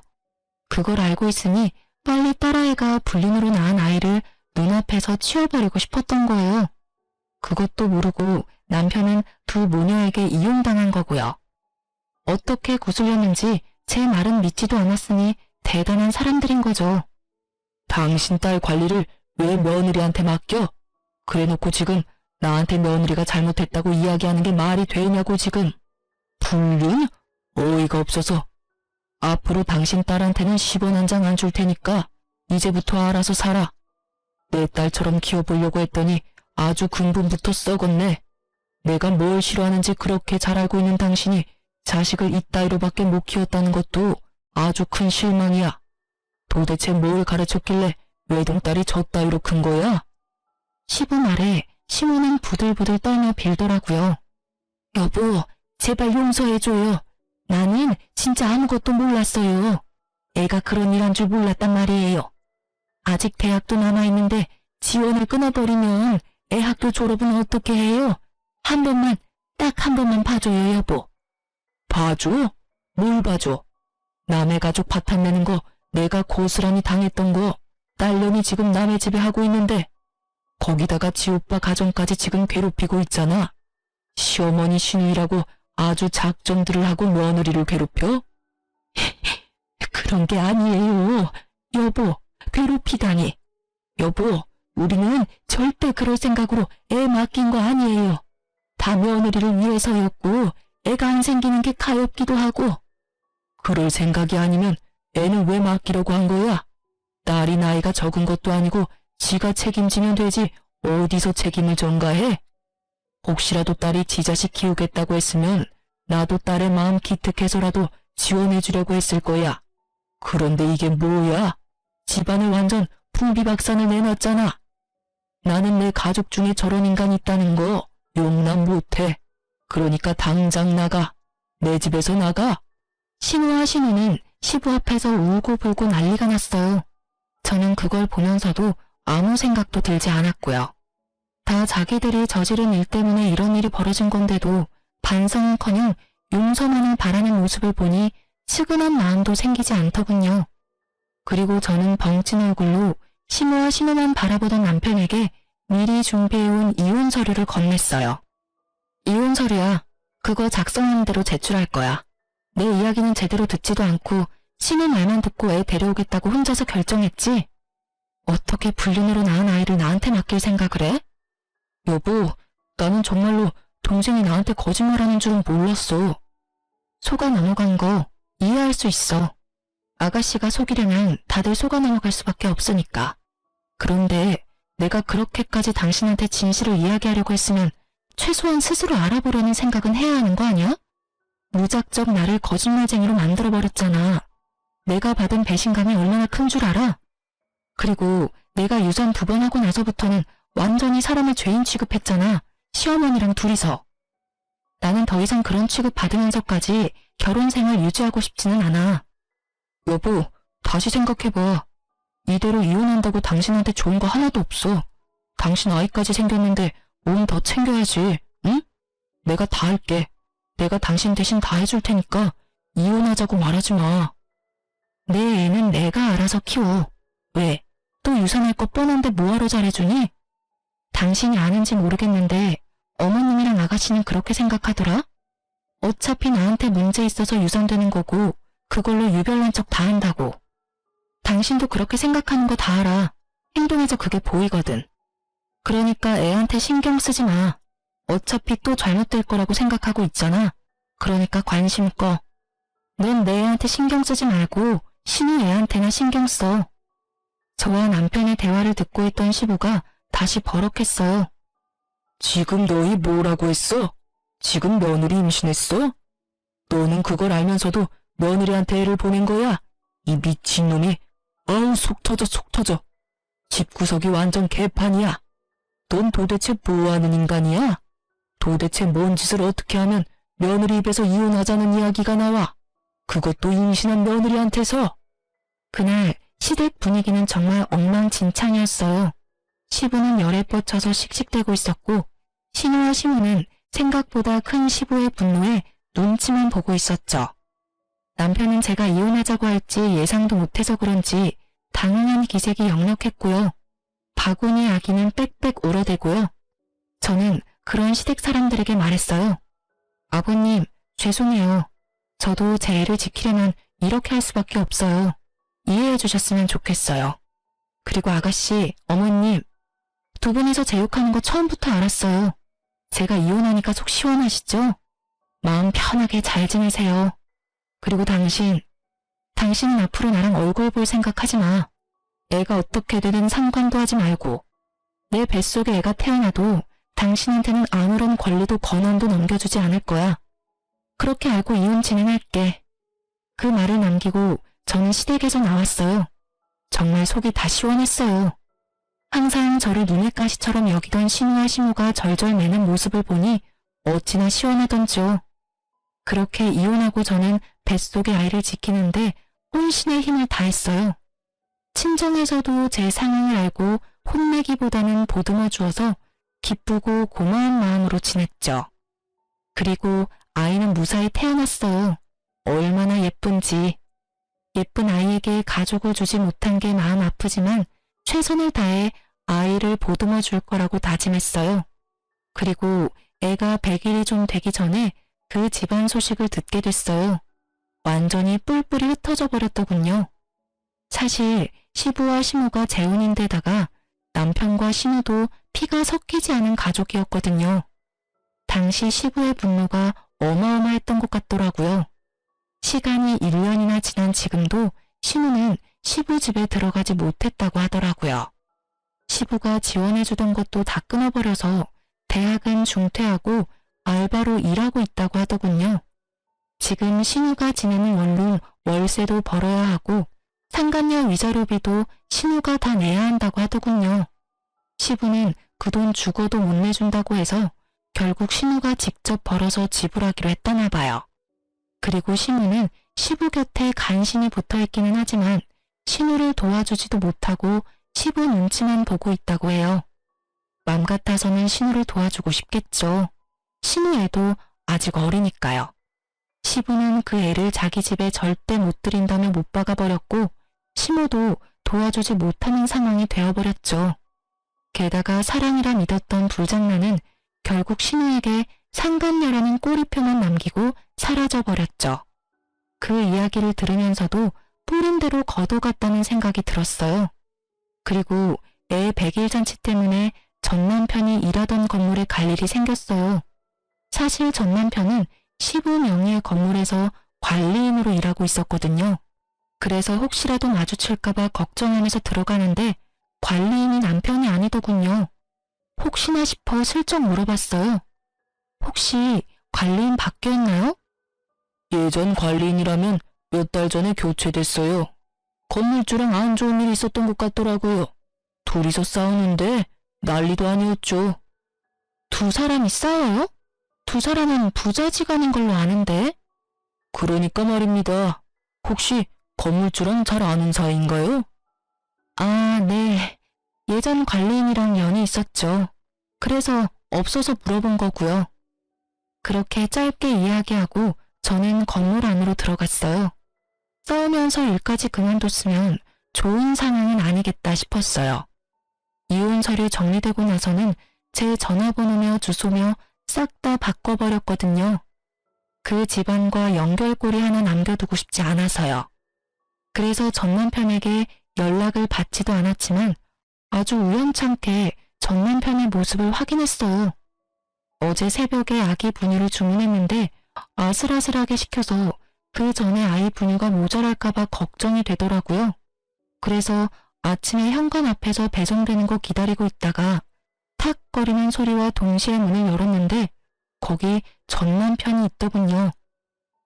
그걸 알고 있으니 빨리 딸아이가 불륜으로 낳은 아이를 눈앞에서 치워버리고 싶었던 거예요. 그것도 모르고 남편은 두 모녀에게 이용당한 거고요. 어떻게 구슬렸는지 제 말은 믿지도 않았으니 대단한 사람들인 거죠. 당신 딸 관리를 왜 며느리한테 맡겨? 그래놓고 지금 나한테 며느리가 잘못했다고 이야기하는 게 말이 되냐고 지금. 불륜? 어이가 없어서. 앞으로 당신 딸한테는 10원 한 장 안 줄 테니까 이제부터 알아서 살아. 내 딸처럼 키워보려고 했더니 아주 근본부터 썩었네. 내가 뭘 싫어하는지 그렇게 잘 알고 있는 당신이 자식을 이따위로밖에 못 키웠다는 것도 아주 큰 실망이야. 도대체 뭘 가르쳤길래 외동딸이 저 따위로 큰 거야? 시부 말에 시모는 부들부들 떨며 빌더라고요. 여보, 제발 용서해줘요. 나는 진짜 아무것도 몰랐어요. 애가 그런 일 한 줄 몰랐단 말이에요. 아직 대학도 남아있는데 지원을 끊어버리면 애 학교 졸업은 어떻게 해요? 한 번만, 딱 한 번만 봐줘요, 여보. 봐줘? 뭘 봐줘? 남의 가족 파탄내는 거 내가 고스란히 당했던 거 딸년이 지금 남의 집에 하고 있는데 거기다가 지 오빠 가정까지 지금 괴롭히고 있잖아. 시어머니 신우이라고 아주 작정들을 하고 며느리를 괴롭혀? 그런 게 아니에요. 여보, 괴롭히다니. 여보, 우리는 절대 그럴 생각으로 애 맡긴 거 아니에요. 다 며느리를 위해서였고 애가 안 생기는 게 가엾기도 하고. 그럴 생각이 아니면 애는 왜 맡기려고 한 거야? 딸이 나이가 적은 것도 아니고 지가 책임지면 되지 어디서 책임을 전가해? 혹시라도 딸이 지 자식 키우겠다고 했으면 나도 딸의 마음 기특해서라도 지원해주려고 했을 거야. 그런데 이게 뭐야? 집안을 완전 풍비박산을 내놨잖아. 나는 내 가족 중에 저런 인간이 있다는 거 용납 못해. 그러니까 당장 나가. 내 집에서 나가. 신우와 신우는 시부 앞에서 울고불고 난리가 났어요. 저는 그걸 보면서도 아무 생각도 들지 않았고요. 다 자기들이 저지른 일 때문에 이런 일이 벌어진 건데도 반성은커녕 용서만을 바라는 모습을 보니 측은한 마음도 생기지 않더군요. 그리고 저는 벙찐 얼굴로 시모와 신우만 바라보던 남편에게 미리 준비해온 이혼 서류를 건넸어요. 이혼 서류야. 그거 작성한 대로 제출할 거야. 내 이야기는 제대로 듣지도 않고 신우 말만 듣고 애 데려오겠다고 혼자서 결정했지? 어떻게 불륜으로 낳은 아이를 나한테 맡길 생각을 해? 여보, 나는 정말로 동생이 나한테 거짓말하는 줄은 몰랐어. 속아 넘어간 거 이해할 수 있어. 아가씨가 속이려면 다들 속아 넘어갈 수밖에 없으니까. 그런데 내가 그렇게까지 당신한테 진실을 이야기하려고 했으면 최소한 스스로 알아보려는 생각은 해야 하는 거 아니야? 무작정 나를 거짓말쟁이로 만들어버렸잖아. 내가 받은 배신감이 얼마나 큰 줄 알아? 그리고 내가 유산 2번 하고 나서부터는 완전히 사람을 죄인 취급했잖아. 시어머니랑 둘이서. 나는 더 이상 그런 취급 받으면서까지 결혼 생활 유지하고 싶지는 않아. 여보, 다시 생각해봐. 이대로 이혼한다고 당신한테 좋은 거 하나도 없어. 당신 아이까지 생겼는데 몸 더 챙겨야지, 응? 내가 다 할게. 내가 당신 대신 다 해줄 테니까 이혼하자고 말하지 마. 내 애는 내가 알아서 키워. 왜? 또 유산할 거 뻔한데 뭐하러 잘해주니? 당신이 아는지 모르겠는데 어머님이랑 아가씨는 그렇게 생각하더라? 어차피 나한테 문제 있어서 유산되는 거고 그걸로 유별난 척 다 한다고. 당신도 그렇게 생각하는 거 다 알아. 행동에서 그게 보이거든. 그러니까 애한테 신경 쓰지 마. 어차피 또 잘못될 거라고 생각하고 있잖아. 그러니까 관심 꺼. 넌 내 애한테 신경 쓰지 말고 신우 애한테나 신경 써. 저와 남편의 대화를 듣고 있던 시부가 다시 버럭했어요. 지금 너희 뭐라고 했어? 지금 며느리 임신했어? 너는 그걸 알면서도 며느리한테 애를 보낸 거야? 이 미친놈이. 아우 속 터져. 집구석이 완전 개판이야. 넌 도대체 뭐하는 인간이야? 도대체 뭔 짓을 어떻게 하면 며느리 입에서 이혼하자는 이야기가 나와? 그것도 임신한 며느리한테서. 그날 시댁 분위기는 정말 엉망진창이었어요. 시부는 열에 뻗쳐서 씩씩대고 있었고 신우와 시모는 생각보다 큰 시부의 분노에 눈치만 보고 있었죠. 남편은 제가 이혼하자고 할지 예상도 못해서 그런지 당황한 기색이 역력했고요. 바구니 아기는 빽빽 울어대고요. 저는 그런 시댁 사람들에게 말했어요. 아버님, 죄송해요. 저도 제 애를 지키려면 이렇게 할 수밖에 없어요. 이해해 주셨으면 좋겠어요. 그리고 아가씨, 어머님, 두 분이서 제 욕하는 거 처음부터 알았어요. 제가 이혼하니까 속 시원하시죠? 마음 편하게 잘 지내세요. 그리고 당신은 앞으로 나랑 얼굴 볼 생각하지 마. 애가 어떻게 되든 상관도 하지 말고. 내 뱃속에 애가 태어나도 당신한테는 아무런 권리도 권한도 넘겨주지 않을 거야. 그렇게 알고 이혼 진행할게. 그 말을 남기고 저는 시댁에서 나왔어요. 정말 속이 다 시원했어요. 항상 저를 눈의 가시처럼 여기던 신우와 시모가 절절 매는 모습을 보니 어찌나 시원하던지요. 그렇게 이혼하고 저는 뱃속의 아이를 지키는데 혼신의 힘을 다했어요. 친정에서도 제 상황을 알고 혼내기보다는 보듬어 주어서 기쁘고 고마운 마음으로 지냈죠. 그리고 아이는 무사히 태어났어요. 얼마나 예쁜지. 예쁜 아이에게 가족을 주지 못한 게 마음 아프지만 최선을 다해 아이를 보듬어 줄 거라고 다짐했어요. 그리고 애가 100일이 좀 되기 전에 그 집안 소식을 듣게 됐어요. 완전히 뿔뿔이 흩어져 버렸더군요. 사실 시부와 시모가 재혼인데다가 남편과 신우도 피가 섞이지 않은 가족이었거든요. 당시 시부의 분노가 어마어마했던 것 같더라고요. 시간이 1년이나 지난 지금도 신우는 시부 집에 들어가지 못했다고 하더라고요. 시부가 지원해주던 것도 다 끊어버려서 대학은 중퇴하고 알바로 일하고 있다고 하더군요. 지금 신우가 지내는 원룸 월세도 벌어야 하고 상간녀 위자료비도 신우가 다 내야 한다고 하더군요. 시부는 그 돈 죽어도 못 내준다고 해서 결국 신우가 직접 벌어서 지불하기로 했다나 봐요. 그리고 신우는 시부 곁에 간신히 붙어있기는 하지만 신우를 도와주지도 못하고 시부 눈치만 보고 있다고 해요. 맘 같아서는 신우를 도와주고 싶겠죠. 신우 애도 아직 어리니까요. 시부는 그 애를 자기 집에 절대 못 들인다며 못 박아버렸고 시모도 도와주지 못하는 상황이 되어버렸죠. 게다가 사랑이라 믿었던 불장난은 결국 신우에게 상간녀라는 꼬리표만 남기고 사라져버렸죠. 그 이야기를 들으면서도 뿌린 대로 걷어갔다는 생각이 들었어요. 그리고 애 100일 잔치 때문에 전 남편이 일하던 건물에 갈 일이 생겼어요. 사실 전 남편은 시부 명의의 건물에서 관리인으로 일하고 있었거든요. 그래서 혹시라도 마주칠까봐 걱정하면서 들어가는데 관리인이 남편이 아니더군요. 혹시나 싶어 슬쩍 물어봤어요. 혹시 관리인 바뀌었나요? 예전 관리인이라면 몇 달 전에 교체됐어요. 건물주랑 안 좋은 일이 있었던 것 같더라고요. 둘이서 싸우는데 난리도 아니었죠. 두 사람이 싸워요? 두 사람은 부자지간인 걸로 아는데. 그러니까 말입니다. 혹시 건물주랑 잘 아는 사이인가요? 아, 네. 예전 관리인이랑 연이 있었죠. 그래서 없어서 물어본 거고요. 그렇게 짧게 이야기하고 저는 건물 안으로 들어갔어요. 싸우면서 일까지 그만뒀으면 좋은 상황은 아니겠다 싶었어요. 이혼 서류 정리되고 나서는 제 전화번호며 주소며 싹 다 바꿔버렸거든요. 그 집안과 연결고리 하나 남겨두고 싶지 않아서요. 그래서 전 남편에게 연락을 받지도 않았지만 아주 우연찮게 전 남편의 모습을 확인했어요. 어제 새벽에 아기 분유를 주문했는데 아슬아슬하게 시켜서 그 전에 아이 분유가 모자랄까봐 걱정이 되더라고요. 그래서 아침에 현관 앞에서 배송되는 거 기다리고 있다가 탁거리는 소리와 동시에 문을 열었는데 거기 전 남편이 있더군요.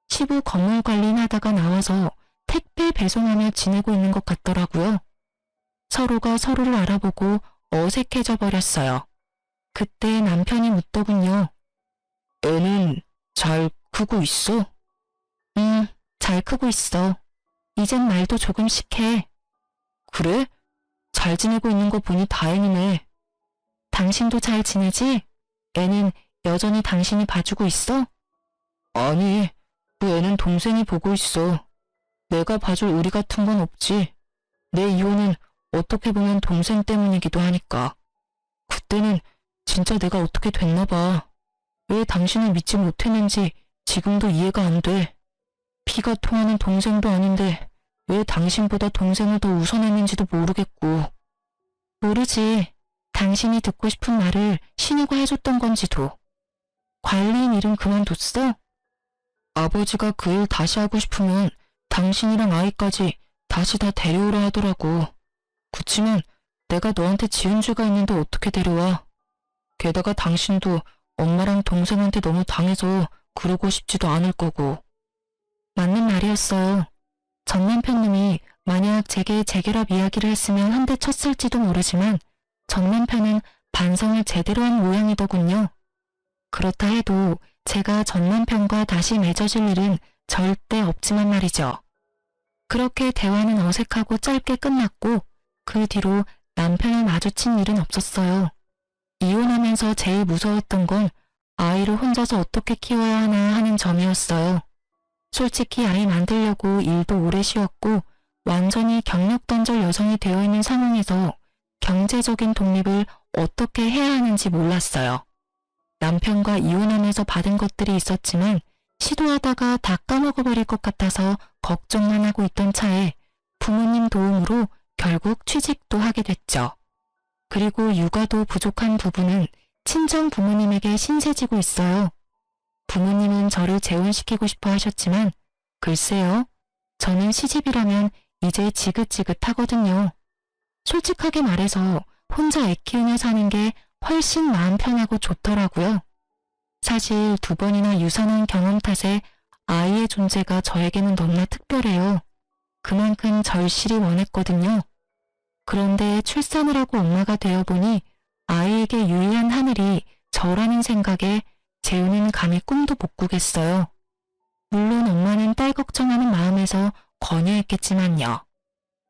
시부 건물 관리인 하다가 나와서 택배 배송하며 지내고 있는 것 같더라고요. 서로가 서로를 알아보고 어색해져 버렸어요. 그때 남편이 묻더군요. 애는 잘 크고 있어? 잘 크고 있어. 이젠 말도 조금씩 해. 그래? 잘 지내고 있는 거 보니 다행이네. 당신도 잘 지내지? 애는 여전히 당신이 봐주고 있어? 아니, 그 애는 동생이 보고 있어. 내가 봐줄 의리 같은 건 없지. 내 이혼은 어떻게 보면 동생 때문이기도 하니까. 그때는 진짜 내가 어떻게 됐나 봐. 왜 당신을 믿지 못했는지 지금도 이해가 안 돼. 피가 통하는 동생도 아닌데 왜 당신보다 동생을 더 우선했는지도 모르겠고. 모르지. 당신이 듣고 싶은 말을 신우가 해줬던 건지도. 관리인 일은 그만뒀어? 아버지가 그 일 다시 하고 싶으면 당신이랑 아이까지 다시 다 데려오라 하더라고. 그치만 내가 너한테 지은 죄가 있는데 어떻게 데려와. 게다가 당신도 엄마랑 동생한테 너무 당해서 그러고 싶지도 않을 거고. 맞는 말이었어요. 전 남편님이 만약 제게 재결합 이야기를 했으면 한 대 쳤을지도 모르지만 전 남편은 반성을 제대로 한 모양이더군요. 그렇다 해도 제가 전 남편과 다시 맺어질 일은 절대 없지만 말이죠. 그렇게 대화는 어색하고 짧게 끝났고 그 뒤로 남편을 마주친 일은 없었어요. 이혼하면서 제일 무서웠던 건 아이를 혼자서 어떻게 키워야 하나 하는 점이었어요. 솔직히 아이 만들려고 일도 오래 쉬었고 완전히 경력단절 여성이 되어 있는 상황에서 경제적인 독립을 어떻게 해야 하는지 몰랐어요. 남편과 이혼하면서 받은 것들이 있었지만 시도하다가 다 까먹어버릴 것 같아서 걱정만 하고 있던 차에 부모님 도움으로 결국 취직도 하게 됐죠. 그리고 육아도 부족한 부부는 친정 부모님에게 신세지고 있어요. 부모님은 저를 재혼시키고 싶어 하셨지만 글쎄요. 저는 시집이라면 이제 지긋지긋하거든요. 솔직하게 말해서 혼자 애 키우며 사는 게 훨씬 마음 편하고 좋더라고요. 사실 2번이나 유산한 경험 탓에 아이의 존재가 저에게는 너무나 특별해요. 그만큼 절실히 원했거든요. 그런데 출산을 하고 엄마가 되어보니 아이에게 유일한 하늘이 저라는 생각에 재우는 감히 꿈도 못 꾸겠어요. 물론 엄마는 딸 걱정하는 마음에서 권유했겠지만요.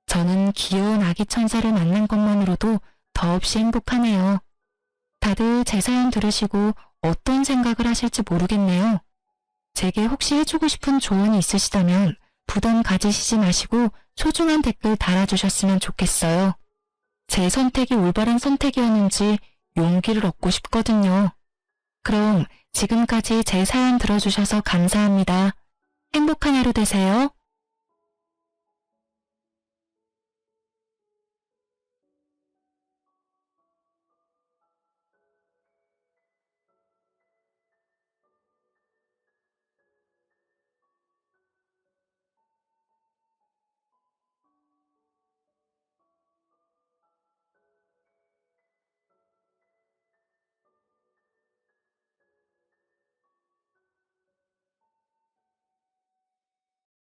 저는 귀여운 아기 천사를 만난 것만으로도 더없이 행복하네요. 다들 제 사연 들으시고 어떤 생각을 하실지 모르겠네요. 제게 혹시 해주고 싶은 조언이 있으시다면 부담 가지시지 마시고 소중한 댓글 달아주셨으면 좋겠어요. 제 선택이 올바른 선택이었는지 용기를 얻고 싶거든요. 그럼 지금까지 제 사연 들어주셔서 감사합니다. 행복한 하루 되세요.